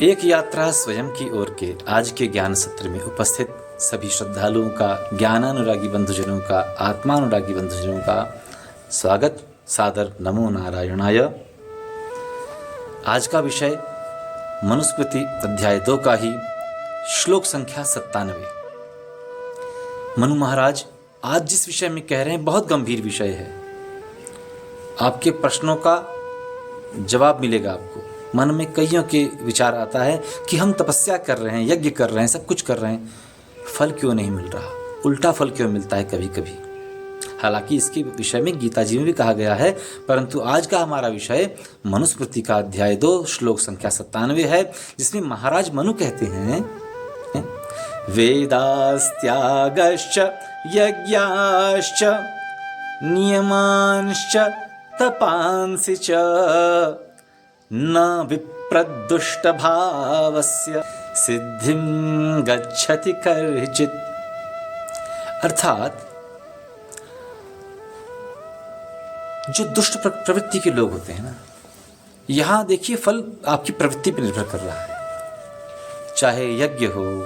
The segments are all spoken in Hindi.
एक यात्रा स्वयं की ओर के आज के ज्ञान सत्र में उपस्थित सभी श्रद्धालुओं का, ज्ञानानुरागी बंधुजनों का, आत्मानुरागी बंधुजनों का स्वागत, सादर नमो नारायणाय। आज का विषय मनुस्मृति अध्याय 2 का ही श्लोक संख्या 97। मनु महाराज आज जिस विषय में कह रहे हैं बहुत गंभीर विषय है। आपके प्रश्नों का जवाब मिलेगा आपको। मन में कईयों के विचार आता है कि हम तपस्या कर रहे हैं, यज्ञ कर रहे हैं, सब कुछ कर रहे हैं, फल क्यों नहीं मिल रहा, उल्टा फल क्यों मिलता है कभी कभी। हालांकि इसके विषय में गीता जी में भी कहा गया है, परंतु आज का हमारा विषय मनुस्मृति का अध्याय 2 श्लोक संख्या 97 है, जिसमें महाराज मनु कहते हैं वेदास्त्यागश्च यज्ञाश्च नियमांश्च तपांसि च न विप्रदुष्ट भावस्य सिद्धिं गच्छति कर्हिचित्। अर्थात जो दुष्ट प्रवृत्ति के लोग होते हैं ना, यहाँ देखिए फल आपकी प्रवृत्ति पर निर्भर कर रहा है। चाहे यज्ञ हो,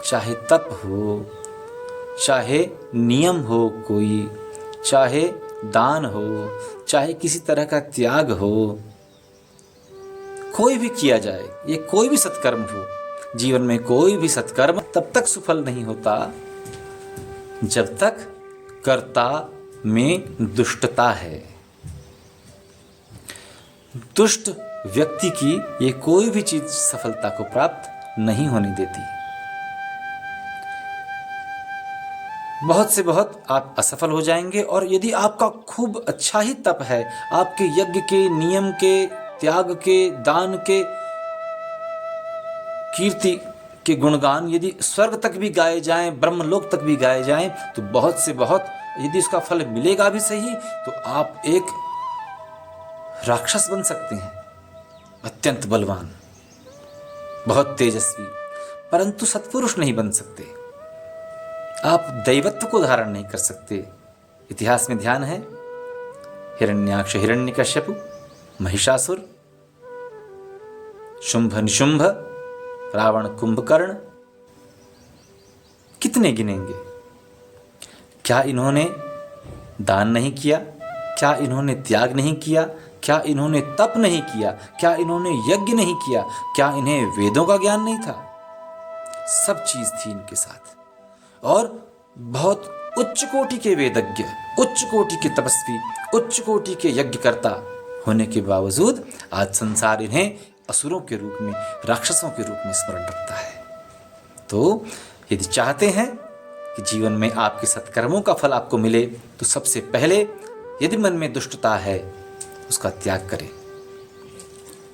चाहे तप हो, चाहे नियम हो कोई, चाहे दान हो, चाहे किसी तरह का त्याग हो, कोई भी किया जाए, ये कोई भी सत्कर्म हो, जीवन में कोई भी सत्कर्म तब तक सफल नहीं होता जब तक कर्ता में दुष्टता है। दुष्ट व्यक्ति की ये कोई भी चीज सफलता को प्राप्त नहीं होने देती। बहुत से बहुत आप असफल हो जाएंगे, और यदि आपका खूब अच्छा ही तप है, आपके यज्ञ के, नियम के, त्याग के, दान के, कीर्ति के गुणगान यदि स्वर्ग तक भी गाए जाएं, ब्रह्मलोक तक भी गाए जाएं, तो बहुत से बहुत यदि उसका फल मिलेगा भी सही, तो आप एक राक्षस बन सकते हैं, अत्यंत बलवान, बहुत तेजस्वी, परंतु सत्पुरुष नहीं बन सकते। आप दैवत्व को धारण नहीं कर सकते। इतिहास में ध्यान है, हिरण्याक्ष हिरण्यकश्यपु, महिषासुर, शुंभ निशुंभ, रावण कुंभकर्ण, कितने गिनेंगे। क्या इन्होंने दान नहीं किया? क्या इन्होंने त्याग नहीं किया? क्या इन्होंने तप नहीं किया? क्या इन्होंने यज्ञ नहीं किया? क्या इन्हें वेदों का ज्ञान नहीं था? सब चीज थी इनके साथ, और बहुत उच्च कोटि के वेदज्ञ, उच्च कोटि के तपस्वी, उच्च कोटि के यज्ञकर्ता होने के बावजूद आज संसार इन्हें असुरों के रूप में, राक्षसों के रूप में स्मरण रखता है। तो यदि चाहते हैं कि जीवन में आपके सत्कर्मों का फल आपको मिले, तो सबसे पहले यदि मन में दुष्टता है उसका त्याग करें।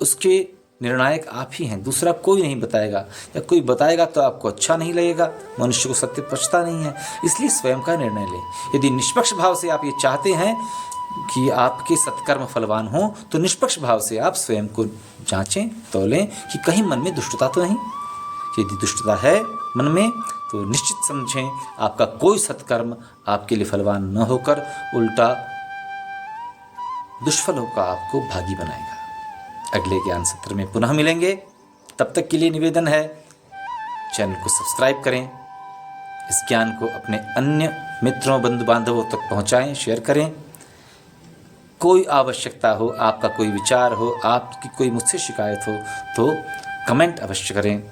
उसके निर्णायक आप ही हैं, दूसरा कोई नहीं बताएगा, या कोई बताएगा तो आपको अच्छा नहीं लगेगा। मनुष्य को सत्य पचता नहीं है, इसलिए स्वयं का निर्णय लें। यदि निष्पक्ष भाव से आप ये चाहते हैं कि आपके सत्कर्म फलवान हो, तो निष्पक्ष भाव से आप स्वयं को जांचें, तौलें कि कहीं मन में दुष्टता तो नहीं। यदि दुष्टता है मन में, तो निश्चित समझें आपका कोई सत्कर्म आपके लिए फलवान न होकर उल्टा दुष्फलों का आपको भागी बनाएगा। अगले ज्ञान सत्र में पुनः मिलेंगे। तब तक के लिए निवेदन है, चैनल को सब्सक्राइब करें, इस ज्ञान को अपने अन्य मित्रों, बंधु बांधवों तक पहुंचाएं, शेयर करें। कोई आवश्यकता हो, आपका कोई विचार हो, आपकी कोई मुझसे शिकायत हो, तो कमेंट अवश्य करें।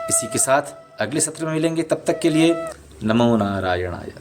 इसी के साथ अगले सत्र में मिलेंगे। तब तक के लिए नमो नारायणाय।